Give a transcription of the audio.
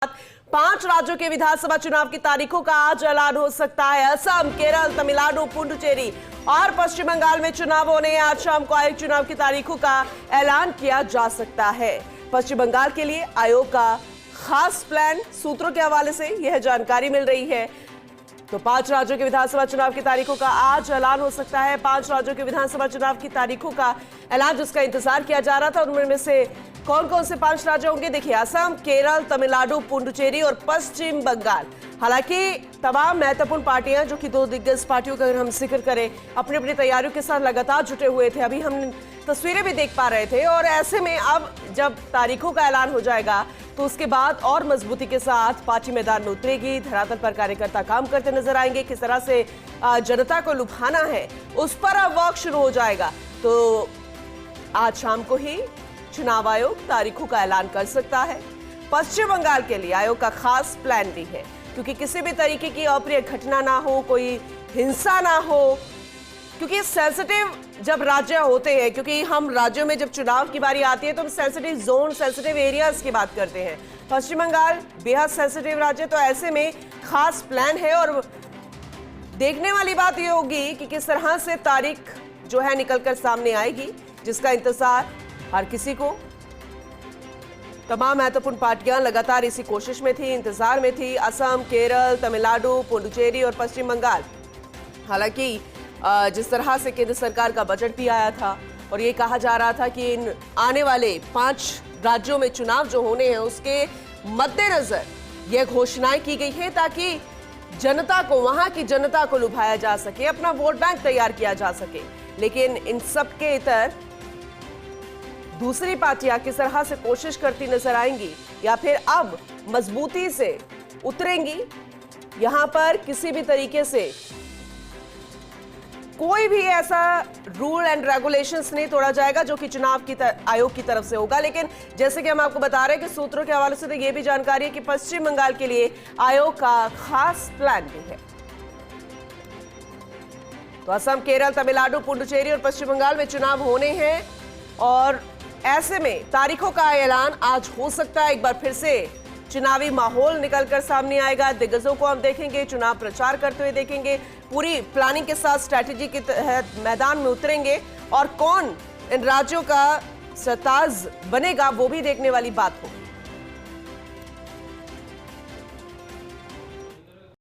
5 राज्यों के विधानसभा चुनाव की तारीखों का आज ऐलान हो सकता है। असम, केरल, तमिलनाडु, पुडुचेरी और पश्चिम बंगाल में चुनाव होने हैं। आज शाम को आयोग चुनाव की तारीखों का ऐलान किया जा सकता है। पश्चिम बंगाल के लिए आयोग का खास प्लान, सूत्रों के हवाले से यह जानकारी मिल रही है। तो 5 राज्यों के विधानसभा चुनाव की तारीखों का आज ऐलान हो सकता है। 5 राज्यों के विधानसभा चुनाव की तारीखों का ऐलान जिसका इंतजार किया जा रहा था, उनमें से कौन कौन से 5 राज्य होंगे? देखिए, असम, केरल, तमिलनाडु, पुडुचेरी और पश्चिम बंगाल। हालांकि तमाम महत्वपूर्ण पार्टियां, जो कि 2 दिग्गज पार्टियों का अगर हम जिक्र करें, अपनी अपनी तैयारियों के साथ लगातार जुटे हुए थे। अभी हम तस्वीरें भी देख पा रहे थे। और ऐसे में अब जब तारीखों का ऐलान हो जाएगा तो उसके बाद और मजबूती के साथ पार्टी मैदान में उतरेगी। धरातल पर कार्यकर्ता काम करते नजर आएंगे। किस तरह से जनता को लुभाना है, उस पर अब वर्क शुरू हो जाएगा। तो आज शाम को ही चुनाव आयोग तारीखों का ऐलान कर सकता है। पश्चिम बंगाल के लिए आयोग का खास प्लान भी है, क्योंकि किसी भी तरीके की अप्रिय घटना ना हो, कोई हिंसा ना हो, क्योंकि सेंसिटिव जब राज्य होते हैं, क्योंकि हम राज्यों में जब चुनाव की बारी आती है तो हम सेंसिटिव जोन, सेंसिटिव एरियाज की बात करते हैं। पश्चिम बंगाल बेहद सेंसिटिव राज्य, तो ऐसे में खास प्लान है। और देखने वाली बात यह होगी कि किस तरह से तारीख जो है निकलकर सामने आएगी, जिसका इंतजार हर किसी को, तमाम महत्वपूर्ण पार्टियां लगातार इसी कोशिश में थी, इंतजार में थी। असम, केरल, तमिलनाडु, पुडुचेरी और पश्चिम बंगाल। हालांकि जिस तरह से केंद्र सरकार का बजट भी आया था और ये कहा जा रहा था कि इन आने वाले 5 राज्यों में चुनाव जो होने हैं उसके मद्देनजर यह घोषणाएं की गई है, ताकि जनता को, वहां की जनता को लुभाया जा सके, अपना वोट बैंक तैयार किया जा सके। लेकिन इन सब के इतर दूसरी पार्टियां किस तरह से कोशिश करती नजर आएंगी, या फिर अब मजबूती से उतरेंगी। यहां पर किसी भी तरीके से कोई भी ऐसा रूल एंड रेगुलेशंस नहीं तोड़ा जाएगा जो कि चुनाव की आयोग की तरफ से होगा। लेकिन जैसे कि हम आपको बता रहे हैं कि सूत्रों के हवाले से तो यह भी जानकारी है कि पश्चिम बंगाल के लिए आयोग का खास प्लान भी है। तो असम, केरल, तमिलनाडु, पुडुचेरी और पश्चिम बंगाल में चुनाव होने हैं और ऐसे में तारीखों का ऐलान आज हो सकता है। एक बार फिर से चुनावी माहौल निकलकर सामने आएगा। दिग्गजों को हम देखेंगे, चुनाव प्रचार करते हुए देखेंगे, पूरी प्लानिंग के साथ स्ट्रैटेजी के तहत मैदान में उतरेंगे। और कौन इन राज्यों का सरताज बनेगा, वो भी देखने वाली बात होगी।